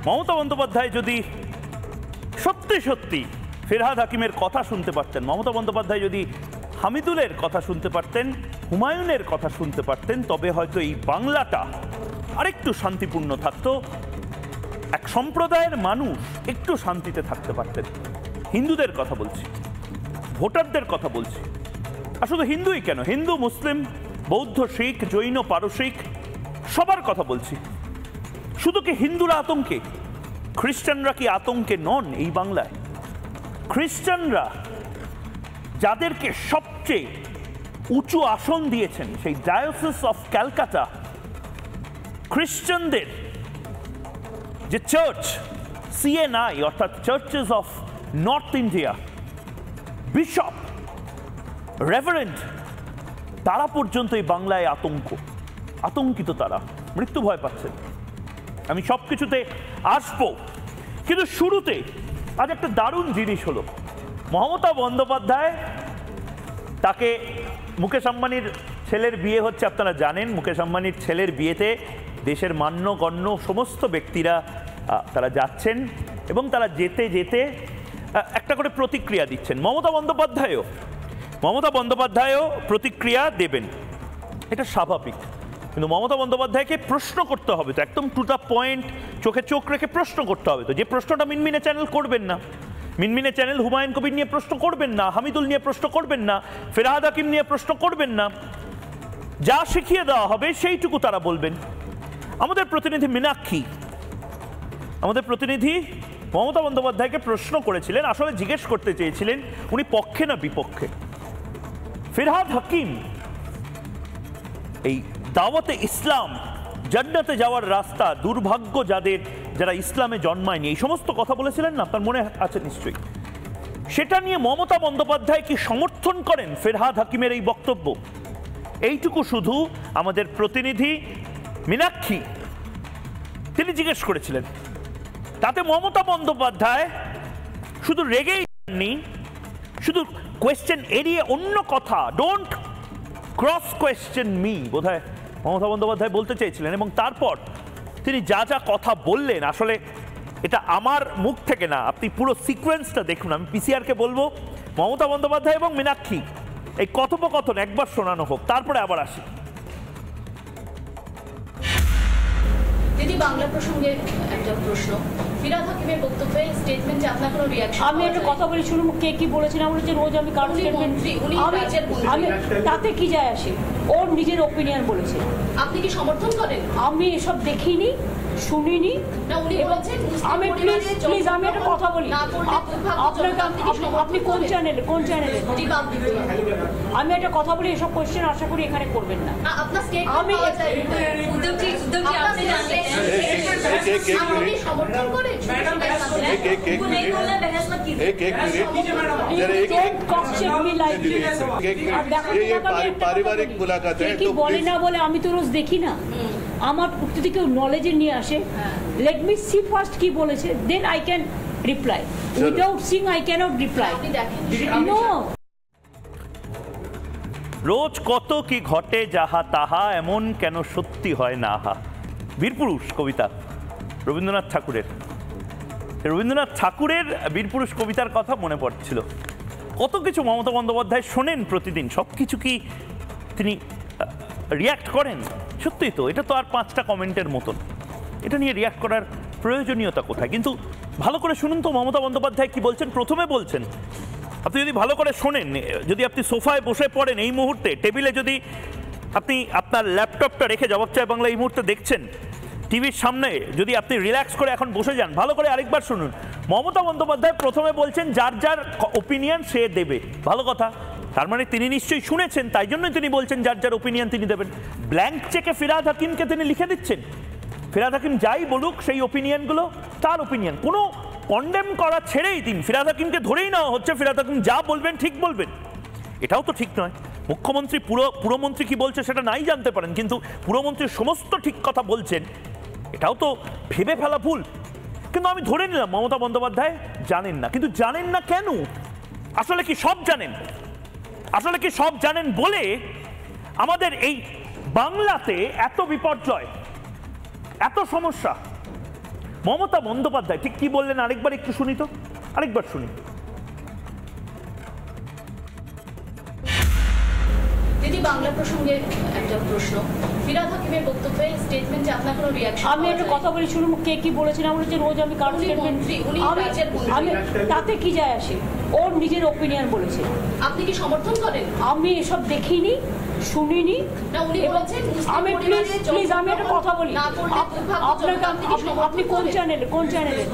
মমতা বন্দ্যোপাধ্যায় যদি সত্যি সত্যি ফিরহাদ হাকিমের কথা শুনতে পারতেন, মমতা বন্দ্যোপাধ্যায় যদি হামিদুলের কথা শুনতে পারতেন, হুমায়ুনের কথা শুনতে পারতেন, তবে হয়তো এই বাংলাটা আরেকটু শান্তিপূর্ণ থাকতো, এক সম্প্রদায়ের মানুষ একটু শান্তিতে থাকতে পারতেন। হিন্দুদের কথা বলছি, ভোটারদের কথা বলছি, আর শুধু হিন্দুই কেন, হিন্দু, মুসলিম, বৌদ্ধ, শিখ, জৈন, পারসিক, সবার কথা বলছি। শুধু কি হিন্দুরা আতঙ্কে? খ্রিস্টানরা কি আতঙ্কে নন এই বাংলায়? খ্রিস্টানরা যাদেরকে সবচেয়ে উঁচু আসন দিয়েছেন, সেই ডায়োসিস অফ ক্যালকাটা, খ্রিস্টানদের যে চার্চ CNI অর্থাৎ churches of north India, bishop, reverend, তারা পর্যন্ত এই বাংলায় আতঙ্কিত, তারা মৃত্যু ভয় পাচ্ছেন। আমি সব কিছুতে আসবো, কিন্তু শুরুতে আজ একটা দারুণ জিনিস হলো, মমতা বন্দ্যোপাধ্যায়, তাকে মুকেশ আম্বানির ছেলের বিয়ে হচ্ছে, আপনারা জানেন মুকেশ আম্বানির ছেলের বিয়েতে দেশের মান্যগণ্য সমস্ত ব্যক্তিরা তারা যাচ্ছেন এবং তারা যেতে যেতে একটা করে প্রতিক্রিয়া দিচ্ছেন। মমতা বন্দ্যোপাধ্যায়ও প্রতিক্রিয়া দেবেন, এটা স্বাভাবিক। কিন্তু মমতা বন্দ্যোপাধ্যায়কে প্রশ্ন করতে হবে তো, একদম টু দ্য পয়েন্ট, চোখে চোখ রেখে প্রশ্ন করতে হবে তো। যে প্রশ্নটা মিনমিনে চ্যানেল করবেন না, মিনমিনে চ্যানেল হুমায়ুন কবির নিয়ে প্রশ্ন করবেন না, হামিদুল নিয়ে প্রশ্ন করবেন না, ফিরহাদ হাকিম নিয়ে প্রশ্ন করবেন না, যা শিখিয়ে দেওয়া হবে সেইটুকু তারা বলবেন। আমাদের প্রতিনিধি মীনাক্ষী, আমাদের প্রতিনিধি মমতা বন্দ্যোপাধ্যায়কে প্রশ্ন করেছিলেন, আসলে জিজ্ঞেস করতে চেয়েছিলেন উনি পক্ষে না বিপক্ষে। ফিরহাদ হাকিম এই দাওয়াতে ইসলাম, জান্নাতে যাওয়ার রাস্তা, দুর্ভাগ্য যারা ইসলামে জন্মায়নি, এই সমস্ত কথা বলেছিলেন না, আপনার মনে আছে নিশ্চয়ই। সেটা নিয়ে মমতা বন্দ্যোপাধ্যায় কি সমর্থন করেন ফিরহাদ হাকিমের এই বক্তব্য? এইটুকু শুধু আমাদের প্রতিনিধি মীনাক্ষী তিনি জিজ্ঞেস করেছিলেন। তাতে মমতা বন্দ্যোপাধ্যায় শুধু রেগেই যাননি, শুধু কোয়েশ্চেন এড়িয়ে অন্য কথা, ডোন্ট ক্রস কোয়েশ্চেন মি, বোধহয় মমতা বন্দ্যোপাধ্যায় বলতে চেয়েছিলেন। এবং তারপর তিনি যা যা কথা বললেন, আসলে এটা আমার মুখ থেকে না, আপনি পুরো সিকোয়েন্সটা দেখুন। আমি পিসিআরকে বলবো মমতা বন্দ্যোপাধ্যায় এবং মীনাক্ষী এই কথোপকথন একবার শোনানো হোক, তারপরে আবার আসি। দিদি, বাংলা প্রসঙ্গে একটা প্রশ্ন, ফিরহাদ হাকিমের বক্তব্যে স্টেটমেন্টে আপনার কোনো রিঅ্যাকশন? আমি একটা কথা বলি, শুনুন, কে কি বলেছেন। আমরা যে রোজ আমি কারো স্টেটমেন্ট, আমি তাতে কি যায় আসে, ওর নিজের ওপিনিয়ন বলেছে। আপনি কি সমর্থন করেন? আমি এসব দেখিনি, শুনিনি। আমি প্লিজ আমি একটা কথা বলি, আপনি কোন চ্যানেলে আমি একটা কথা বলি, এসব কোয়েশ্চেন আশা করি এখানে করবেন না। আমি বলে না বলে আমি তো রোজ দেখি না, আমার যদি কেউ নলেজে নিয়ে আসে, লেট মি সি ফার্স্ট কি বলেছে, then I can reply. Without seeing I cannot reply. No, রোজ কত কি ঘটে যাহা তাহা, এমন কেন সত্যি হয় না হা। বীরপুরুষ কবিতা রবীন্দ্রনাথ ঠাকুরের বীরপুরুষ কবিতার কথা মনে পড়ছিল। কত কিছু মমতা বন্দ্যোপাধ্যায় শোনেন প্রতিদিন, সব কিছু কি তিনি রিয়্যাক্ট করেন? সত্যিই তো, এটা তো আর 5টা কমেন্টের মতন, এটা নিয়ে রিয়্যাক্ট করার প্রয়োজনীয়তা কোথায়? কিন্তু ভালো করে শুনুন তো মমতা বন্দ্যোপাধ্যায় কি বলছেন। প্রথমে বলছেন, আপনি যদি ভালো করে শোনেন, যদি আপনি সোফায় বসে পড়েন এই মুহূর্তে, টেবিলে যদি আপনি আপনার ল্যাপটপটা রেখে জবাব চায় বাংলা এই মুহূর্তে দেখছেন, টিভির সামনে যদি আপনি রিল্যাক্স করে এখন বসে যান, ভালো করে আরেকবার শুনুন। মমতা বন্দ্যোপাধ্যায় প্রথমে বলছেন যার যার ওপিনিয়ন সে দেবে, ভালো কথা, তার মানে তিনি নিশ্চয়ই শুনেছেন, তাই জন্যই তিনি বলছেন যার যার ওপিনিয়ন তিনি দেবেন। ব্ল্যাঙ্ক চেকে ফিরহাদ হাকিমকে তিনি লিখে দিচ্ছেন, ফিরহাদ হাকিম যাই বলুক সেই ওপিনিয়নগুলো তার ওপিনিয়ন, কোনো কন্ডেম করা ছেড়েই দিন, ফিরহাদ হাকিমকে ধরেই নেওয়া হচ্ছে ফিরহাদ হাকিম যা বলবেন ঠিক বলবেন। এটাও তো ঠিক নয়। মুখ্যমন্ত্রী পুরমন্ত্রী কি বলছে সেটা নাই জানতে পারেন, কিন্তু পুরমন্ত্রী সমস্ত ঠিক কথা বলছেন, এটাও তো ভেবে ফেলা ভুল। কিন্তু আমি ধরে নিলাম মমতা বন্দ্যোপাধ্যায় জানেন না, কিন্তু জানেন না কেন? আসলে কি সব জানেন? আসলে কি সব জানেন বলে আমাদের এই বাংলাতে এত বিপর্যয়, এত সমস্যা? মমতা বন্দ্যোপাধ্যায় ঠিক কি বললেন আরেকবার একটু শুনি তো, আরেকবার শুনি। দিদি, বাংলা প্রসঙ্গে একটা প্রশ্ন। ফিরহাদ হাকিমের বক্তব্যে স্টেটমেন্টে আপনার কোনো রিঅ্যাকশন? আমি একটা কথা বলি, শুনুন কে কি বলেছেন। আমরা যে রোজ আমি কারো স্টেটমেন্ট, আমি তাতে কি যায় আসে, ওর নিজের ওপিনিয়ন বলেছে। আপনি কি সমর্থন করেন? আমি এসব দেখিনি, শুনিনি। না, উনি বলেছেন আমি প্লিজ আমি একটা কথা বলি, আপনি কোন চ্যানেলে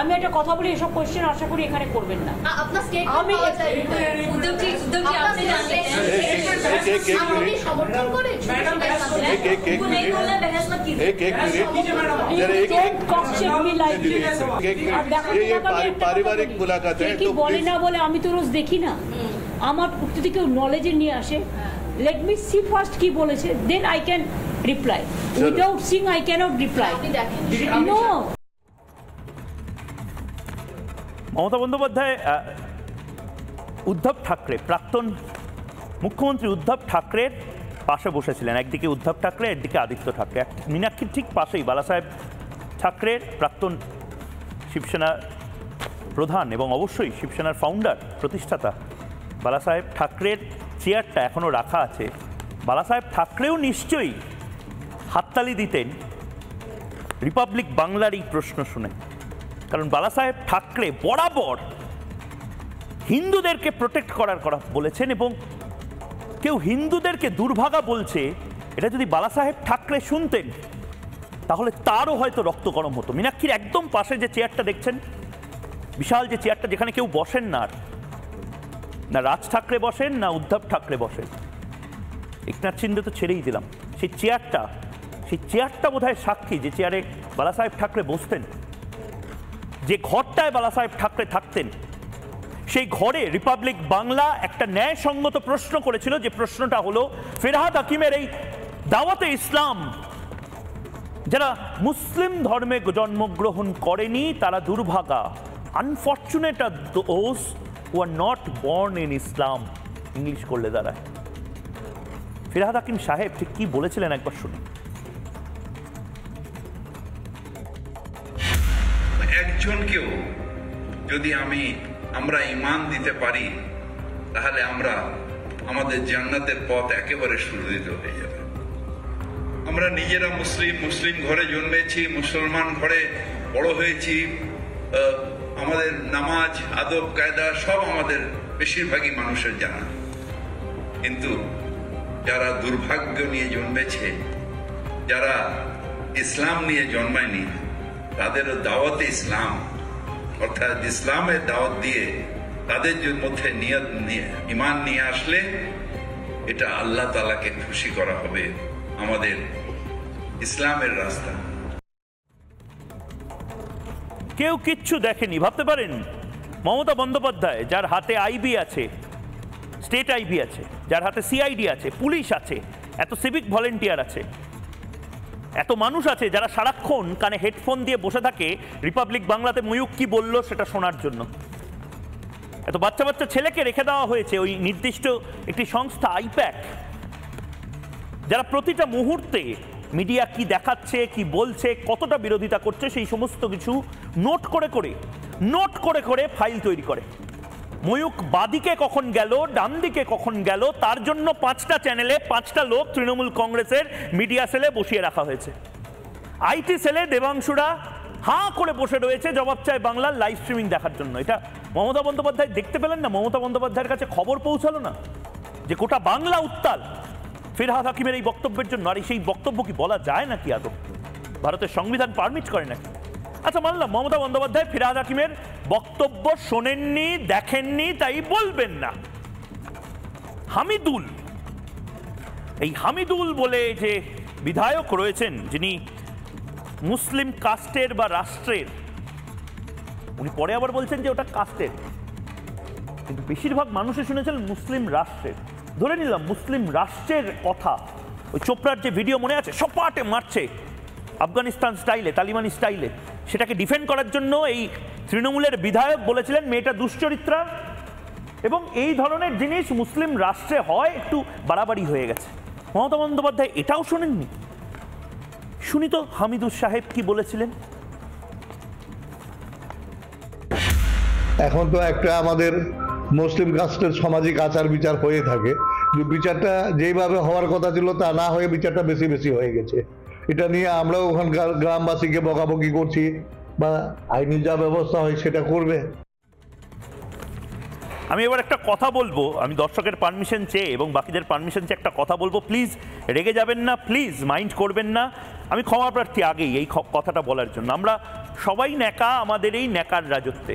আমি একটা কথা বলি, এসব কোয়েশ্চেন আশা করি এখানে করবেন না। আপনার স্টেটমেন্ট পাওয়া যায়। উদ্যোগটি আপনি জানলেন, আপনি সমর্থন করেন? पारिवारिक मुलाकात है কি বলে না বলে আমি তো রোজ দেখি না, আমার যদি কেউ নলেজে নিয়ে আসে, লেট মি সি ফার্স্ট কি বলেছে, then I can reply. Without seeing I cannot reply. আপনি দেখেন নো। মমতা বন্দ্যোপাধ্যায় উদ্ধব ঠাকরে, প্রাক্তন মুখ্যমন্ত্রী উদ্ধব ঠাকরের পাশে বসেছিলেন। একদিকে উদ্ধব ঠাকরে, একদিকে আদিত্য ঠাকরে। মীনাক্ষীর ঠিক পাশেই বালাসাহেব ঠাকরের, প্রাক্তন শিবসেনা প্রধান এবং অবশ্যই শিবসেনার ফাউন্ডার, প্রতিষ্ঠাতা বালাসাহেব ঠাকরের চেয়ারটা এখনও রাখা আছে। বালাসাহেব ঠাকরেও নিশ্চয়ই হাততালি দিতেন রিপাবলিক বাংলার এই প্রশ্ন শুনে, কারণ বালাসাহেব ঠাকরে বরাবর হিন্দুদেরকে প্রোটেক্ট করার কথা বলেছেন। এবং কেউ হিন্দুদেরকে দুর্ভাগা বলছে, এটা যদি বালাসাহেব ঠাকরে শুনতেন তাহলে তারও হয়তো রক্ত গরম হতো। মীনাক্ষীর একদম পাশে যে চেয়ারটা দেখছেন, বিশাল যে চেয়ারটা, যেখানে কেউ বসেন না, না রাজ ঠাকরে বসেন না উদ্ধব ঠাকরে বসেন, একনাথ শিন্দে তো ছেড়েই দিলাম, সেই চেয়ারটা বোধহয় সাক্ষী যে চেয়ারে বালাসাহেব ঠাকরে বসতেন, যে ঘরটায় বালাসাহেব ঠাকরে থাকতেন, সেই ঘরে রিপাবলিক বাংলা একটা ন্যায়সঙ্গত প্রশ্ন করেছিল, যে প্রশ্নটা হলো ফিরহাদ হাকিমের এই দাওয়াতে ইসলাম যারা মুসলিম ধর্মে জন্মগ্রহণ করেনি তারা দুর্ভাগা, আনফর্চুনেট আর those who are not born in Islam, English করলে দাঁড়ায়। ফিরহাদ হাকিম সাহেব ঠিক কি বলেছিলেন একবার শুনি। একজনকেও যদি আমরা ঈমান দিতে পারি তাহলে আমাদের জান্নাতের পথ একেবারে সুদৃঢ় হয়ে যাবে। আমরা নিজেরা মুসলিম ঘরে জন্মেছি, মুসলমান ঘরে বড় হয়েছি, আমাদের নামাজ আদব কায়দা সব আমাদের বেশিরভাগই মানুষের জানা। কিন্তু যারা দুর্ভাগ্য নিয়ে জন্মেছে, যারা ইসলাম নিয়ে জন্মায়নি, তাদেরও দাওয়াতে ইসলাম অর্থাৎ ইসলামের দাওয়াত দিয়ে তাদের মধ্যে নিয়ত নিয়ে ঈমান নিয়ে আসলে এটা আল্লাহ তাআলাকে খুশি করা হবে। আমাদের ইসলামের রাস্তা কেউ কিচ্ছু দেখেনি ভাবতে পারেন। মমতা বন্দ্যোপাধ্যায়, যার হাতে আইবি আছে, স্টেট আইবি আছে, যার হাতে সিআইডি আছে, পুলিশ আছে, এত সিভিক ভলেন্টিয়ার আছে, এত মানুষ আছে যারা সারাক্ষণ কানে হেডফোন দিয়ে বসে থাকে রিপাবলিক বাংলাতে ময়ূক কি বলল সেটা শোনার জন্য। এত বাচ্চা বাচ্চা ছেলেকে রেখে দেওয়া হয়েছে ওই নির্দিষ্ট একটি সংস্থা আইপ্যাক, যারা প্রতিটা মুহূর্তে মিডিয়া কি দেখাচ্ছে, কি বলছে, কতটা বিরোধিতা করছে সেই সমস্ত কিছু নোট করে করে ফাইল তৈরি করে। ময়ূক বাদিকে কখন গেল, ডান দিকে কখন গেল, তার জন্য 5টা চ্যানেলে 5টা লোক তৃণমূল কংগ্রেসের মিডিয়া সেলে বসিয়ে রাখা হয়েছে। আইটি সেলে দেবাংশুরা হাঁ করে বসে রয়েছে জবাব চায় বাংলার লাইভ স্ট্রিমিং দেখার জন্য। এটা মমতা বন্দ্যোপাধ্যায় দেখতে পেলেন না? মমতা বন্দ্যোপাধ্যায়ের কাছে খবর পৌঁছালো না যে গোটা বাংলা উত্তাল ফিরহাদ হাকিমের এই বক্তব্যের জন্য? আর সেই বক্তব্য কি বলা যায় নাকি আদৌ? ভারতের সংবিধান পারমিট করে নাকি? আচ্ছা মানলাম মমতা বন্দ্যোপাধ্যায় ফিরহাদ হাকিমের বক্তব্য শোনেননি, দেখেননি, তাই বলবেন না। হামিদুল, এই হামিদুল বলে যে বিধায়ক রয়েছেন, যিনি মুসলিম কাস্টের বা রাষ্ট্রের, উনি পরে আবার বলছেন যে ওটা কাস্টের, কিন্তু বেশিরভাগ মানুষে শুনেছেন মুসলিম রাষ্ট্রের। ধরে নিলাম মুসলিম রাষ্ট্রের কথা। ওই চোপড়ার যে ভিডিও মনে আছে, সপাটে মারছে আফগানিস্তান স্টাইলে, তালিবানি স্টাইলে, সেটাকে ডিফেন্ড করার জন্য এই তৃণমূলের বিধায়ক বলেছিলেন মেয়েটা দুশ্চরিত্রা, এবং এই ধরনের জিনিস মুসলিম রাষ্ট্রে হয়, একটু বাড়াবাড়ি হয়ে গেছে। মমতা বন্দ্যোপাধ্যায় এটাও শোনেননি। শুনি তো হামিদুর সাহেব কি বলেছিলেন। এখন তো একটা আমাদের মুসলিম কাস্টের সামাজিক আচার বিচার হয়ে থাকে, যে বিচারটা যেইভাবে হওয়ার কথা ছিল তা না হয়ে বিচারটা বেশি বেশি হয়ে গেছে। এটা নিয়ে আমরাও ওখানকার গ্রামবাসীকে বকাবকি করছি, বা আইনি যা ব্যবস্থা হয় সেটা করবে। আমি এবার একটা কথা বলবো, আমি দর্শকের পারমিশন চেয়ে এবং বাকিদের পারমিশন চেয়ে একটা কথা বলবো, প্লিজ রেগে যাবেন না, প্লিজ মাইন্ড করবেন না। আমি ক্ষমা প্রার্থী আগেই এই কথাটা বলার জন্য। আমরা সবাই ন্যাকা আমাদের এই ন্যাকার রাজত্বে,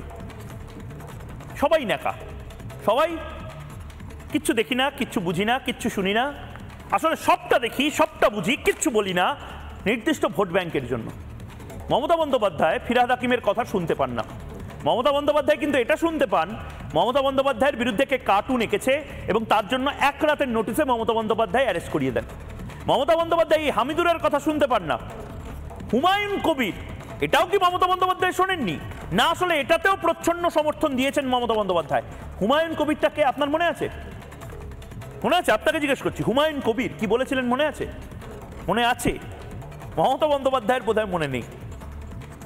সবাই ন্যাকা, সবাই কিচ্ছু দেখি না, কিচ্ছু বুঝি না, কিচ্ছু শুনি না, আসলে সবটা দেখি, সবটা বুঝি, কিচ্ছু বলি না নির্দিষ্ট ভোট ব্যাংকের জন্য। মমতা বন্দ্যোপাধ্যায় ফিরহাদ হাকিমের কথা শুনতে পান না। মমতা বন্দ্যোপাধ্যায় কিন্তু এটা শুনতে পান মমতা বন্দ্যোপাধ্যায়ের বিরুদ্ধে কে কার্টুন এঁকেছে এবং তার জন্য এক রাতের নোটিশে মমতা বন্দ্যোপাধ্যায় অ্যারেস্ট করিয়ে দেন। মমতা বন্দ্যোপাধ্যায় এই হামিদুরের কথা শুনতে পান না। হুমায়ুন কবির, এটাও কি মমতা বন্দ্যোপাধ্যায় শোনেননি? না, আসলে এটাতেও প্রচ্ছন্ন সমর্থন দিয়েছেন মমতা বন্দ্যোপাধ্যায়। হুমায়ুন কবিরটাকে আপনার মনে আছে? মনে আছে? আপনাকে জিজ্ঞেস করছি, হুমায়ুন কবির কি বলেছিলেন মনে আছে? মনে আছে? মমতা বন্দ্যোপাধ্যায়ের বোধহয় মনে নেই।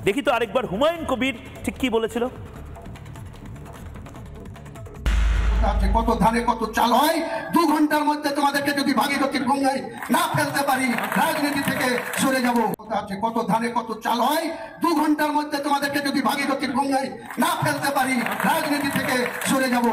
দেখি তো আরেকবার হুমায়ুন কবির ঠিক কি বলেছিল। কত ধানে কত চাল হয়, 2 ঘন্টার মধ্যে তোমাদেরকে যদি ভাগীরথীর গঙ্গায় না ফেলতে পারি রাজনীতি থেকে সরে যাব। কত ধানে কত চাল হয়, 2 ঘন্টার মধ্যে তোমাদেরকে যদি ভাগীরথীর গঙ্গায় না ফেলতে পারি রাজনীতি থেকে সরে যাব।